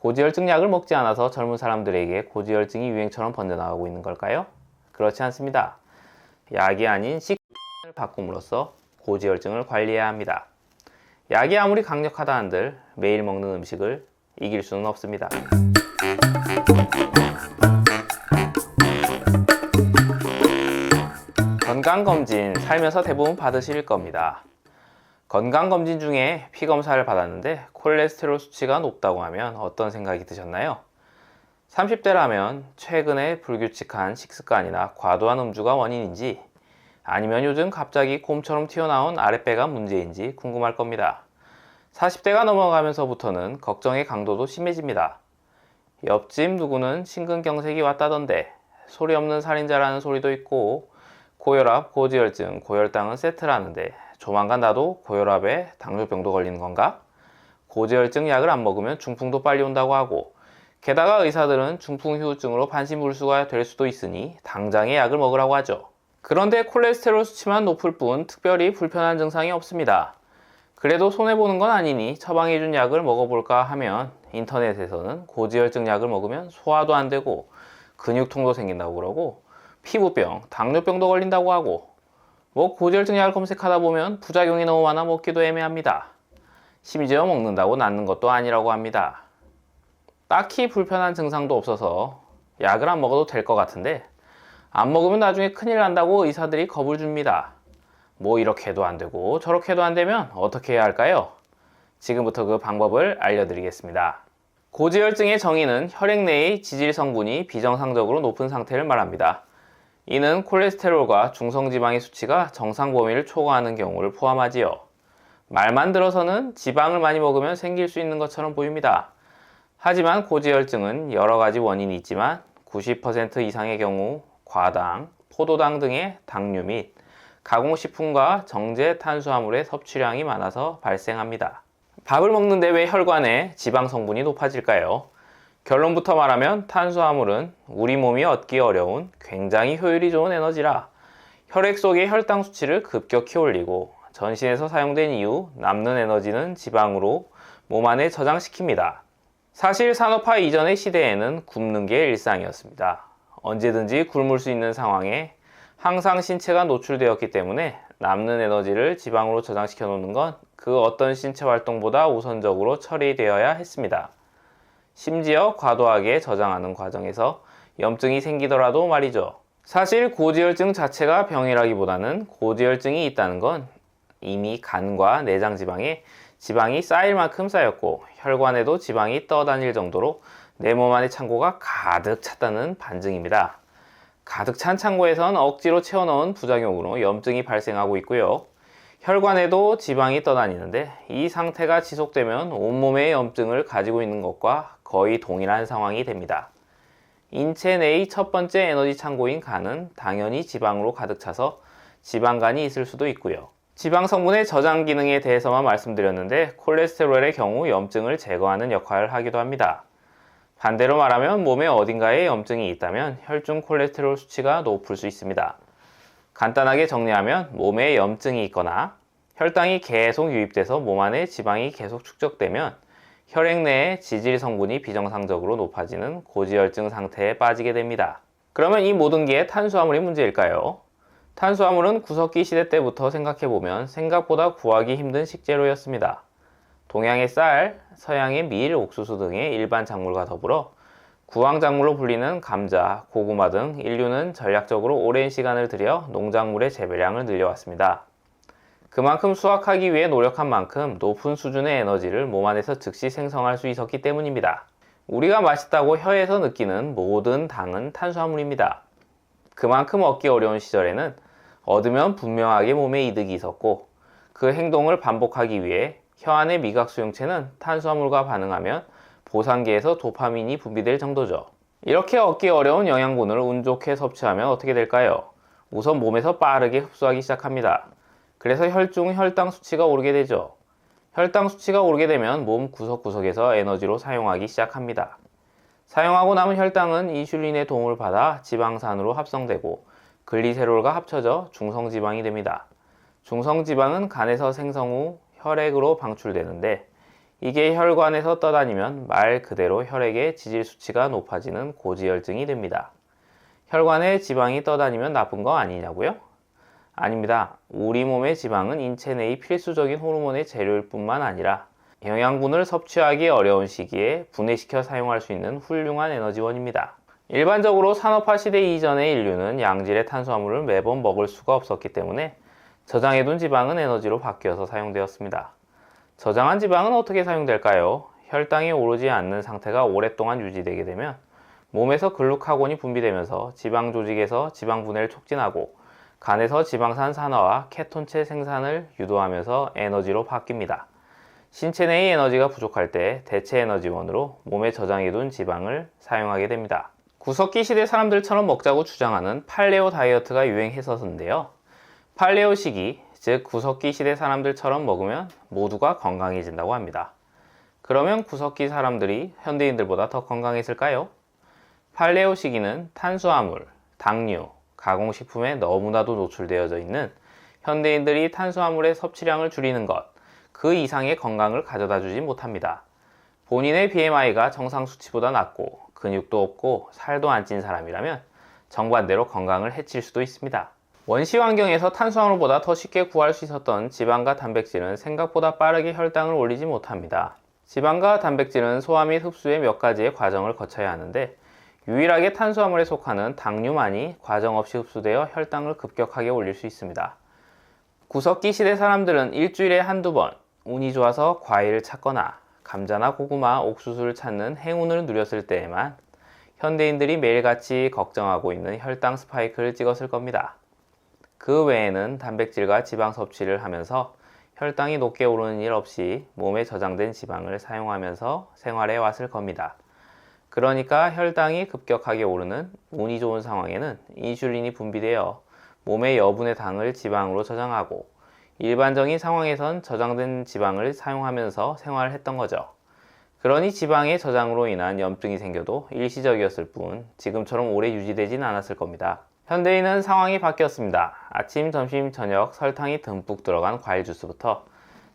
고지혈증 약을 먹지 않아서 젊은 사람들에게 고지혈증이 유행처럼 번져나가고 있는 걸까요? 그렇지 않습니다. 약이 아닌 식습관을 바꿈으로써 고지혈증을 관리해야 합니다. 약이 아무리 강력하다 한들 매일 먹는 음식을 이길 수는 없습니다. 건강검진 살면서 대부분 받으실 겁니다. 건강검진 중에 피검사를 받았는데 콜레스테롤 수치가 높다고 하면 어떤 생각이 드셨나요? 30대라면 최근에 불규칙한 식습관이나 과도한 음주가 원인인지 아니면 요즘 갑자기 곰처럼 튀어나온 아랫배가 문제인지 궁금할 겁니다. 40대가 넘어가면서부터는 걱정의 강도도 심해집니다. 옆집 누구는 심근경색이 왔다던데, 소리 없는 살인자라는 소리도 있고, 고혈압, 고지혈증, 고혈당은 세트라는데 조만간 나도 고혈압에 당뇨병도 걸리는 건가? 고지혈증 약을 안 먹으면 중풍도 빨리 온다고 하고, 게다가 의사들은 중풍 후유증으로 반신불수가 될 수도 있으니 당장에 약을 먹으라고 하죠. 그런데 콜레스테롤 수치만 높을 뿐 특별히 불편한 증상이 없습니다. 그래도 손해보는 건 아니니 처방해준 약을 먹어볼까 하면 인터넷에서는 고지혈증 약을 먹으면 소화도 안 되고 근육통도 생긴다고 그러고 피부병, 당뇨병도 걸린다고 하고 고지혈증 약을 검색하다 보면 부작용이 너무 많아 먹기도 애매합니다. 심지어 먹는다고 낫는 것도 아니라고 합니다. 딱히 불편한 증상도 없어서 약을 안 먹어도 될 것 같은데 안 먹으면 나중에 큰일 난다고 의사들이 겁을 줍니다. 이렇게 해도 안 되고 저렇게 해도 안 되면 어떻게 해야 할까요? 지금부터 그 방법을 알려드리겠습니다. 고지혈증의 정의는 혈액 내의 지질 성분이 비정상적으로 높은 상태를 말합니다. 이는 콜레스테롤과 중성지방의 수치가 정상 범위를 초과하는 경우를 포함하지요. 말만 들어서는 지방을 많이 먹으면 생길 수 있는 것처럼 보입니다. 하지만 고지혈증은 여러 가지 원인이 있지만 90% 이상의 경우 과당, 포도당 등의 당류 및 가공식품과 정제 탄수화물의 섭취량이 많아서 발생합니다. 밥을 먹는데 왜 혈관에 지방 성분이 높아질까요? 결론부터 말하면 탄수화물은 우리 몸이 얻기 어려운 굉장히 효율이 좋은 에너지라 혈액 속의 혈당 수치를 급격히 올리고 전신에서 사용된 이후 남는 에너지는 지방으로 몸 안에 저장시킵니다. 사실 산업화 이전의 시대에는 굶는 게 일상이었습니다. 언제든지 굶을 수 있는 상황에 항상 신체가 노출되었기 때문에 남는 에너지를 지방으로 저장시켜 놓는 건 그 어떤 신체 활동보다 우선적으로 처리되어야 했습니다. 심지어 과도하게 저장하는 과정에서 염증이 생기더라도 말이죠. 사실 고지혈증 자체가 병이라기보다는 고지혈증이 있다는 건 이미 간과 내장 지방에 지방이 쌓일 만큼 쌓였고 혈관에도 지방이 떠다닐 정도로 내 몸 안의 창고가 가득 찼다는 반증입니다. 가득 찬 창고에선 억지로 채워넣은 부작용으로 염증이 발생하고 있고요. 혈관에도 지방이 떠다니는데 이 상태가 지속되면 온몸에 염증을 가지고 있는 것과 거의 동일한 상황이 됩니다. 인체 내의 첫 번째 에너지 창고인 간은 당연히 지방으로 가득 차서 지방간이 있을 수도 있고요. 지방 성분의 저장 기능에 대해서만 말씀드렸는데 콜레스테롤의 경우 염증을 제거하는 역할을 하기도 합니다. 반대로 말하면 몸의 어딘가에 염증이 있다면 혈중 콜레스테롤 수치가 높을 수 있습니다. 간단하게 정리하면 몸에 염증이 있거나 혈당이 계속 유입돼서 몸 안에 지방이 계속 축적되면 혈액 내에 지질 성분이 비정상적으로 높아지는 고지혈증 상태에 빠지게 됩니다. 그러면 이 모든 게 탄수화물이 문제일까요? 탄수화물은 구석기 시대 때부터 생각해보면 생각보다 구하기 힘든 식재료였습니다. 동양의 쌀, 서양의 밀, 옥수수 등의 일반 작물과 더불어 구황작물로 불리는 감자, 고구마 등 인류는 전략적으로 오랜 시간을 들여 농작물의 재배량을 늘려왔습니다. 그만큼 수확하기 위해 노력한 만큼 높은 수준의 에너지를 몸 안에서 즉시 생성할 수 있었기 때문입니다. 우리가 맛있다고 혀에서 느끼는 모든 당은 탄수화물입니다. 그만큼 얻기 어려운 시절에는 얻으면 분명하게 몸에 이득이 있었고 그 행동을 반복하기 위해 혀 안의 미각 수용체는 탄수화물과 반응하면 보상계에서 도파민이 분비될 정도죠. 이렇게 얻기 어려운 영양분을 운 좋게 섭취하면 어떻게 될까요? 우선 몸에서 빠르게 흡수하기 시작합니다. 그래서 혈중 혈당 수치가 오르게 되죠. 혈당 수치가 오르게 되면 몸 구석구석에서 에너지로 사용하기 시작합니다. 사용하고 남은 혈당은 인슐린의 도움을 받아 지방산으로 합성되고 글리세롤과 합쳐져 중성지방이 됩니다. 중성지방은 간에서 생성 후 혈액으로 방출되는데 이게 혈관에서 떠다니면 말 그대로 혈액의 지질 수치가 높아지는 고지혈증이 됩니다. 혈관에 지방이 떠다니면 나쁜 거 아니냐고요? 아닙니다. 우리 몸의 지방은 인체 내의 필수적인 호르몬의 재료일 뿐만 아니라 영양분을 섭취하기 어려운 시기에 분해시켜 사용할 수 있는 훌륭한 에너지원입니다. 일반적으로 산업화 시대 이전의 인류는 양질의 탄수화물을 매번 먹을 수가 없었기 때문에 저장해둔 지방은 에너지로 바뀌어서 사용되었습니다. 저장한 지방은 어떻게 사용될까요? 혈당이 오르지 않는 상태가 오랫동안 유지되게 되면 몸에서 글루카곤이 분비되면서 지방 조직에서 지방 분해를 촉진하고 간에서 지방산 산화와 케톤체 생산을 유도하면서 에너지로 바뀝니다. 신체 내의 에너지가 부족할 때 대체 에너지원으로 몸에 저장해둔 지방을 사용하게 됩니다. 구석기 시대 사람들처럼 먹자고 주장하는 팔레오 다이어트가 유행했었는데요. 팔레오 시기, 즉 구석기 시대 사람들처럼 먹으면 모두가 건강해진다고 합니다. 그러면 구석기 사람들이 현대인들보다 더 건강했을까요? 팔레오 시기는 탄수화물, 당류, 가공식품에 너무나도 노출되어져 있는 현대인들이 탄수화물의 섭취량을 줄이는 것, 그 이상의 건강을 가져다 주지 못합니다. 본인의 BMI가 정상 수치보다 낮고 근육도 없고 살도 안 찐 사람이라면 정반대로 건강을 해칠 수도 있습니다. 원시 환경에서 탄수화물보다 더 쉽게 구할 수 있었던 지방과 단백질은 생각보다 빠르게 혈당을 올리지 못합니다. 지방과 단백질은 소화 및 흡수의 몇 가지의 과정을 거쳐야 하는데 유일하게 탄수화물에 속하는 당류만이 과정 없이 흡수되어 혈당을 급격하게 올릴 수 있습니다. 구석기 시대 사람들은 일주일에 한두 번 운이 좋아서 과일을 찾거나 감자나 고구마, 옥수수를 찾는 행운을 누렸을 때에만 현대인들이 매일같이 걱정하고 있는 혈당 스파이크를 찍었을 겁니다. 그 외에는 단백질과 지방 섭취를 하면서 혈당이 높게 오르는 일 없이 몸에 저장된 지방을 사용하면서 생활해 왔을 겁니다. 그러니까 혈당이 급격하게 오르는 운이 좋은 상황에는 인슐린이 분비되어 몸의 여분의 당을 지방으로 저장하고 일반적인 상황에선 저장된 지방을 사용하면서 생활을 했던 거죠. 그러니 지방의 저장으로 인한 염증이 생겨도 일시적이었을 뿐 지금처럼 오래 유지되진 않았을 겁니다. 현대인은 상황이 바뀌었습니다. 아침, 점심, 저녁 설탕이 듬뿍 들어간 과일 주스부터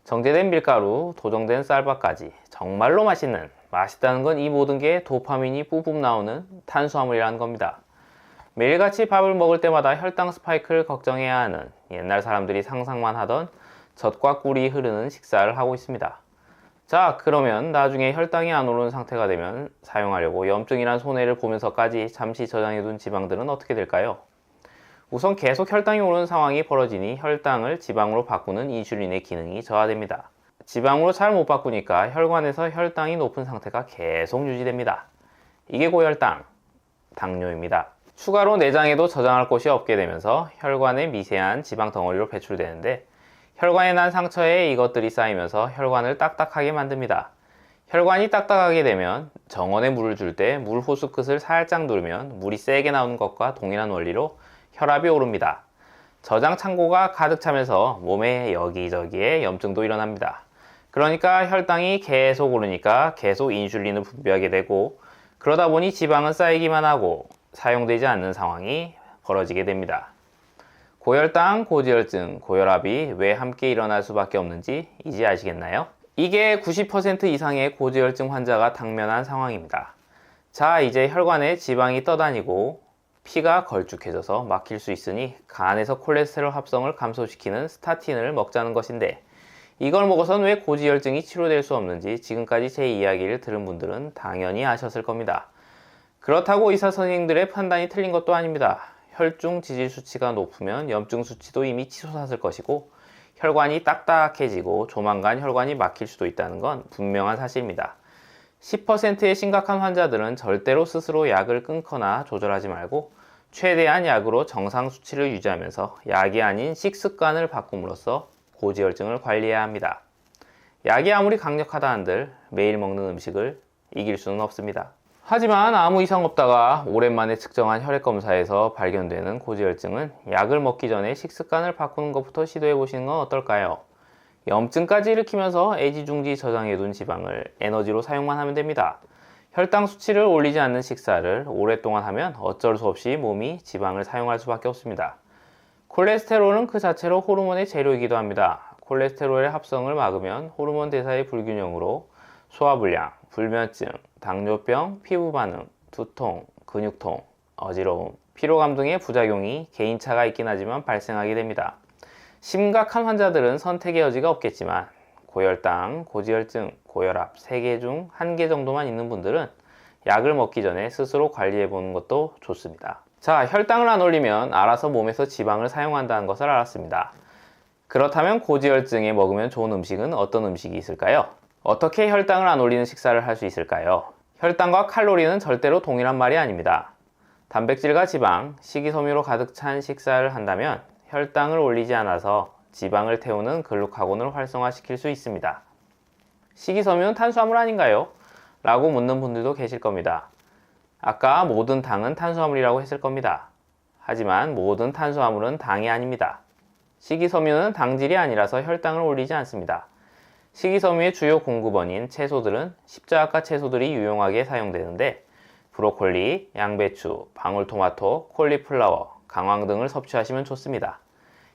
정제된 밀가루, 도정된 쌀밥까지 정말로 맛있다는 건 이 모든 게 도파민이 뿜뿜 나오는 탄수화물이라는 겁니다. 매일같이 밥을 먹을 때마다 혈당 스파이크를 걱정해야 하는 옛날 사람들이 상상만 하던 젖과 꿀이 흐르는 식사를 하고 있습니다. 자, 그러면 나중에 혈당이 안 오르는 상태가 되면 사용하려고 염증이란 손해를 보면서까지 잠시 저장해둔 지방들은 어떻게 될까요? 우선 계속 혈당이 오르는 상황이 벌어지니 혈당을 지방으로 바꾸는 인슐린의 기능이 저하됩니다. 지방으로 잘 못 바꾸니까 혈관에서 혈당이 높은 상태가 계속 유지됩니다. 이게 고혈당, 당뇨입니다. 추가로 내장에도 저장할 곳이 없게 되면서 혈관의 미세한 지방 덩어리로 배출되는데 혈관에 난 상처에 이것들이 쌓이면서 혈관을 딱딱하게 만듭니다. 혈관이 딱딱하게 되면 정원에 물을 줄 때 물 호수 끝을 살짝 누르면 물이 세게 나오는 것과 동일한 원리로 혈압이 오릅니다. 저장 창고가 가득 차면서 몸의 여기저기에 염증도 일어납니다. 그러니까 혈당이 계속 오르니까 계속 인슐린을 분비하게 되고 그러다 보니 지방은 쌓이기만 하고 사용되지 않는 상황이 벌어지게 됩니다. 고혈당, 고지혈증, 고혈압이 왜 함께 일어날 수밖에 없는지 이제 아시겠나요? 이게 90% 이상의 고지혈증 환자가 당면한 상황입니다. 자, 이제 혈관에 지방이 떠다니고 피가 걸쭉해져서 막힐 수 있으니 간에서 콜레스테롤 합성을 감소시키는 스타틴을 먹자는 것인데 이걸 먹어서는 왜 고지혈증이 치료될 수 없는지 지금까지 제 이야기를 들은 분들은 당연히 아셨을 겁니다. 그렇다고 의사 선생님들의 판단이 틀린 것도 아닙니다. 혈중 지질 수치가 높으면 염증 수치도 이미 치솟았을 것이고 혈관이 딱딱해지고 조만간 혈관이 막힐 수도 있다는 건 분명한 사실입니다. 10%의 심각한 환자들은 절대로 스스로 약을 끊거나 조절하지 말고 최대한 약으로 정상 수치를 유지하면서 약이 아닌 식습관을 바꿈으로써 고지혈증을 관리해야 합니다. 약이 아무리 강력하다 한들 매일 먹는 음식을 이길 수는 없습니다. 하지만 아무 이상 없다가 오랜만에 측정한 혈액 검사에서 발견되는 고지혈증은 약을 먹기 전에 식습관을 바꾸는 것부터 시도해 보시는 건 어떨까요? 염증까지 일으키면서 애지중지 저장해둔 지방을 에너지로 사용만 하면 됩니다. 혈당 수치를 올리지 않는 식사를 오랫동안 하면 어쩔 수 없이 몸이 지방을 사용할 수밖에 없습니다. 콜레스테롤은 그 자체로 호르몬의 재료이기도 합니다. 콜레스테롤의 합성을 막으면 호르몬 대사의 불균형으로 소화불량, 불면증, 당뇨병, 피부반응, 두통, 근육통, 어지러움, 피로감 등의 부작용이 개인차가 있긴 하지만 발생하게 됩니다. 심각한 환자들은 선택의 여지가 없겠지만 고혈당, 고지혈증, 고혈압 3개 중 1개 정도만 있는 분들은 약을 먹기 전에 스스로 관리해 보는 것도 좋습니다. 자, 혈당을 안 올리면 알아서 몸에서 지방을 사용한다는 것을 알았습니다. 그렇다면 고지혈증에 먹으면 좋은 음식은 어떤 음식이 있을까요? 어떻게 혈당을 안 올리는 식사를 할 수 있을까요? 혈당과 칼로리는 절대로 동일한 말이 아닙니다. 단백질과 지방, 식이섬유로 가득 찬 식사를 한다면 혈당을 올리지 않아서 지방을 태우는 글루카곤을 활성화시킬 수 있습니다. 식이섬유는 탄수화물 아닌가요? 라고 묻는 분들도 계실 겁니다. 아까 모든 당은 탄수화물이라고 했을 겁니다. 하지만 모든 탄수화물은 당이 아닙니다. 식이섬유는 당질이 아니라서 혈당을 올리지 않습니다. 식이섬유의 주요 공급원인 채소들은 십자가 채소들이 유용하게 사용되는데 브로콜리, 양배추, 방울토마토, 콜리플라워, 강황 등을 섭취하시면 좋습니다.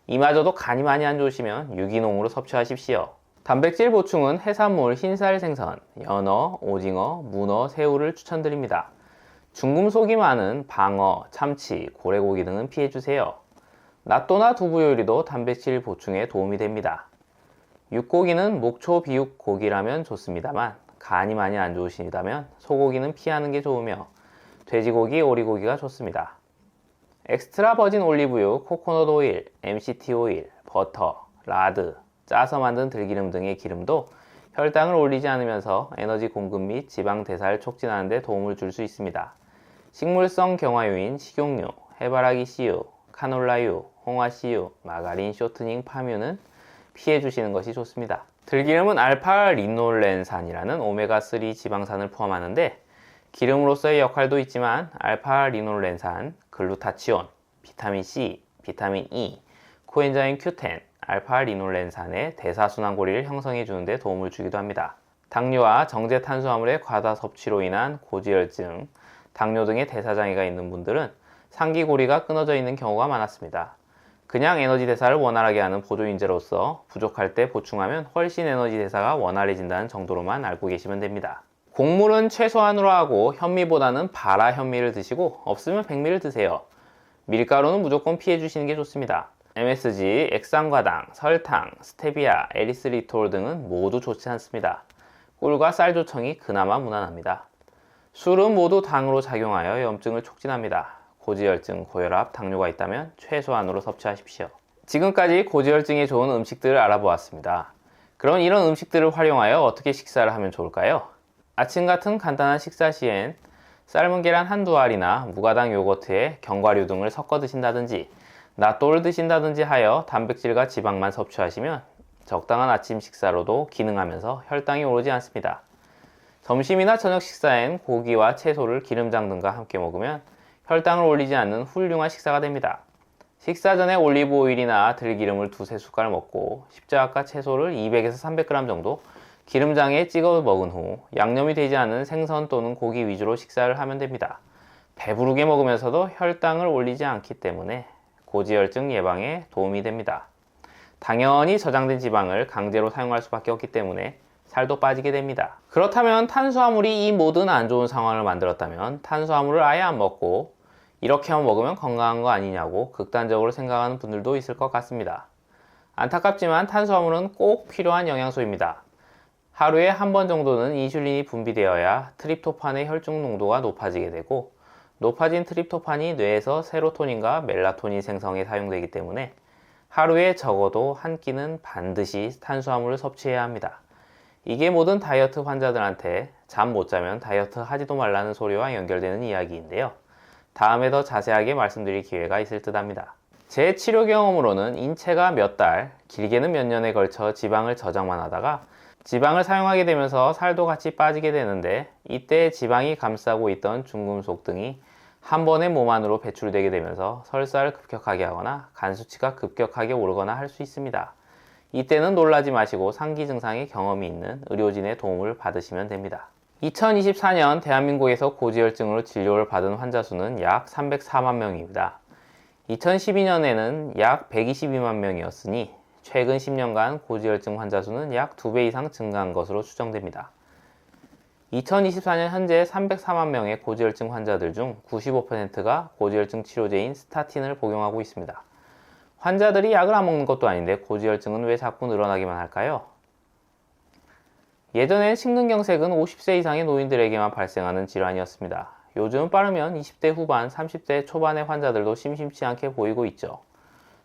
이마저도 간이 많이 안 좋으시면 유기농으로 섭취하십시오. 단백질 보충은 해산물, 흰살 생선, 연어, 오징어, 문어, 새우를 추천드립니다. 중금속이 많은 방어, 참치, 고래고기 등은 피해주세요. 낫또나 두부 요리도 단백질 보충에 도움이 됩니다. 육고기는 목초 비육 고기라면 좋습니다만 간이 많이 안 좋으시다면 소고기는 피하는 게 좋으며 돼지고기, 오리고기가 좋습니다. 엑스트라 버진 올리브유, 코코넛 오일, MCT 오일, 버터, 라드, 짜서 만든 들기름 등의 기름도 혈당을 올리지 않으면서 에너지 공급 및 지방 대사를 촉진하는 데 도움을 줄 수 있습니다. 식물성 경화유인 식용유, 해바라기 씨유, 카놀라유, 홍화씨유, 마가린, 쇼트닝, 파뮤는 피해 주시는 것이 좋습니다. 들기름은 알파-리놀렌산이라는 오메가3 지방산을 포함하는데 기름으로서의 역할도 있지만 알파-리놀렌산, 글루타치온, 비타민C, 비타민 E, 코엔자임 Q10, 알파-리놀렌산의 대사순환고리를 형성해 주는 데 도움을 주기도 합니다. 당뇨와 정제 탄수화물의 과다 섭취로 인한 고지혈증, 당뇨 등의 대사장애가 있는 분들은 상기고리가 끊어져 있는 경우가 많았습니다. 그냥 에너지 대사를 원활하게 하는 보조인제로서 부족할 때 보충하면 훨씬 에너지 대사가 원활해진다는 정도로만 알고 계시면 됩니다. 곡물은 최소한으로 하고 현미보다는 발화 현미를 드시고 없으면 백미를 드세요. 밀가루는 무조건 피해 주시는 게 좋습니다. MSG, 액상과당, 설탕, 스테비아, 에리스리톨 등은 모두 좋지 않습니다. 꿀과 쌀 조청이 그나마 무난합니다. 술은 모두 당으로 작용하여 염증을 촉진합니다. 고지혈증, 고혈압, 당뇨가 있다면 최소한으로 섭취하십시오. 지금까지 고지혈증에 좋은 음식들을 알아보았습니다. 그럼 이런 음식들을 활용하여 어떻게 식사를 하면 좋을까요? 아침 같은 간단한 식사 시엔 삶은 계란 한두 알이나 무가당 요거트에 견과류 등을 섞어 드신다든지 낫또를 드신다든지 하여 단백질과 지방만 섭취하시면 적당한 아침 식사로도 기능하면서 혈당이 오르지 않습니다. 점심이나 저녁 식사엔 고기와 채소를 기름장 등과 함께 먹으면 혈당을 올리지 않는 훌륭한 식사가 됩니다. 식사 전에 올리브 오일이나 들기름을 두세 숟갈 먹고 십자가 채소를 200에서 300g 정도 기름장에 찍어 먹은 후 양념이 되지 않은 생선 또는 고기 위주로 식사를 하면 됩니다. 배부르게 먹으면서도 혈당을 올리지 않기 때문에 고지혈증 예방에 도움이 됩니다. 당연히 저장된 지방을 강제로 사용할 수밖에 없기 때문에 살도 빠지게 됩니다. 그렇다면 탄수화물이 이 모든 안 좋은 상황을 만들었다면 탄수화물을 아예 안 먹고 이렇게만 먹으면 건강한 거 아니냐고 극단적으로 생각하는 분들도 있을 것 같습니다. 안타깝지만 탄수화물은 꼭 필요한 영양소입니다. 하루에 한 번 정도는 인슐린이 분비되어야 트립토판의 혈중 농도가 높아지게 되고 높아진 트립토판이 뇌에서 세로토닌과 멜라토닌 생성에 사용되기 때문에 하루에 적어도 한 끼는 반드시 탄수화물을 섭취해야 합니다. 이게 모든 다이어트 환자들한테 잠 못 자면 다이어트 하지도 말라는 소리와 연결되는 이야기인데요. 다음에 더 자세하게 말씀드릴 기회가 있을 듯 합니다. 제 치료 경험으로는 인체가 몇 달, 길게는 몇 년에 걸쳐 지방을 저장만 하다가 지방을 사용하게 되면서 살도 같이 빠지게 되는데 이때 지방이 감싸고 있던 중금속 등이 한 번에 몸 안으로 배출되게 되면서 설사를 급격하게 하거나 간 수치가 급격하게 오르거나 할 수 있습니다. 이때는 놀라지 마시고 상기 증상의 경험이 있는 의료진의 도움을 받으시면 됩니다. 2024년 대한민국에서 고지혈증으로 진료를 받은 환자 수는 약 304만 명입니다. 2012년에는 약 122만 명이었으니 최근 10년간 고지혈증 환자 수는 약 2배 이상 증가한 것으로 추정됩니다. 2024년 현재 304만 명의 고지혈증 환자들 중 95%가 고지혈증 치료제인 스타틴을 복용하고 있습니다. 환자들이 약을 안 먹는 것도 아닌데 고지혈증은 왜 자꾸 늘어나기만 할까요? 예전엔 심근경색은 50세 이상의 노인들에게만 발생하는 질환이었습니다. 요즘 빠르면 20대 후반, 30대 초반의 환자들도 심심치 않게 보이고 있죠.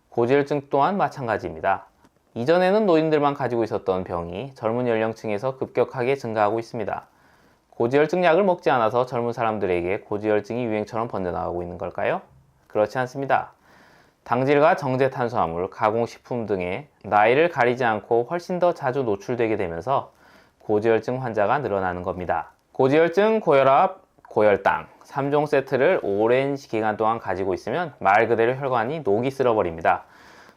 고지혈증 또한 마찬가지입니다. 이전에는 노인들만 가지고 있었던 병이 젊은 연령층에서 급격하게 증가하고 있습니다. 고지혈증 약을 먹지 않아서 젊은 사람들에게 고지혈증이 유행처럼 번져나가고 있는 걸까요? 그렇지 않습니다. 당질과 정제탄수화물, 가공식품 등의 나이를 가리지 않고 훨씬 더 자주 노출되게 되면서 고지혈증 환자가 늘어나는 겁니다. 고지혈증, 고혈압, 고혈당 3종 세트를 오랜 기간 동안 가지고 있으면 말 그대로 혈관이 녹이 쓸어버립니다.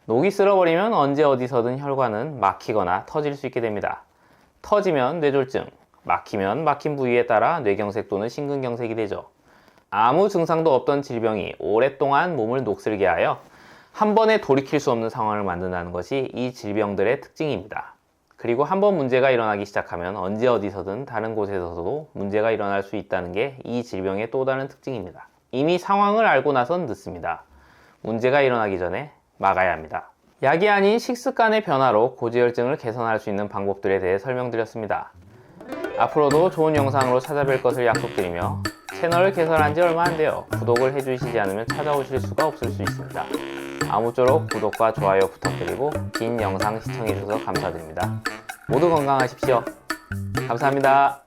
녹이 쓸어버리면 언제 어디서든 혈관은 막히거나 터질 수 있게 됩니다. 터지면 뇌졸중, 막히면 막힌 부위에 따라 뇌경색 또는 심근경색이 되죠. 아무 증상도 없던 질병이 오랫동안 몸을 녹슬게 하여 한 번에 돌이킬 수 없는 상황을 만든다는 것이 이 질병들의 특징입니다. 그리고 한번 문제가 일어나기 시작하면 언제 어디서든 다른 곳에서도 문제가 일어날 수 있다는 게 이 질병의 또 다른 특징입니다. 이미 상황을 알고 나선 늦습니다. 문제가 일어나기 전에 막아야 합니다. 약이 아닌 식습관의 변화로 고지혈증을 개선할 수 있는 방법들에 대해 설명드렸습니다. 앞으로도 좋은 영상으로 찾아뵐 것을 약속드리며 채널을 개설한 지 얼마 안 돼요. 구독을 해주시지 않으면 찾아오실 수가 없을 수 있습니다. 아무쪼록 구독과 좋아요 부탁드리고 긴 영상 시청해주셔서 감사드립니다. 모두 건강하십시오. 감사합니다.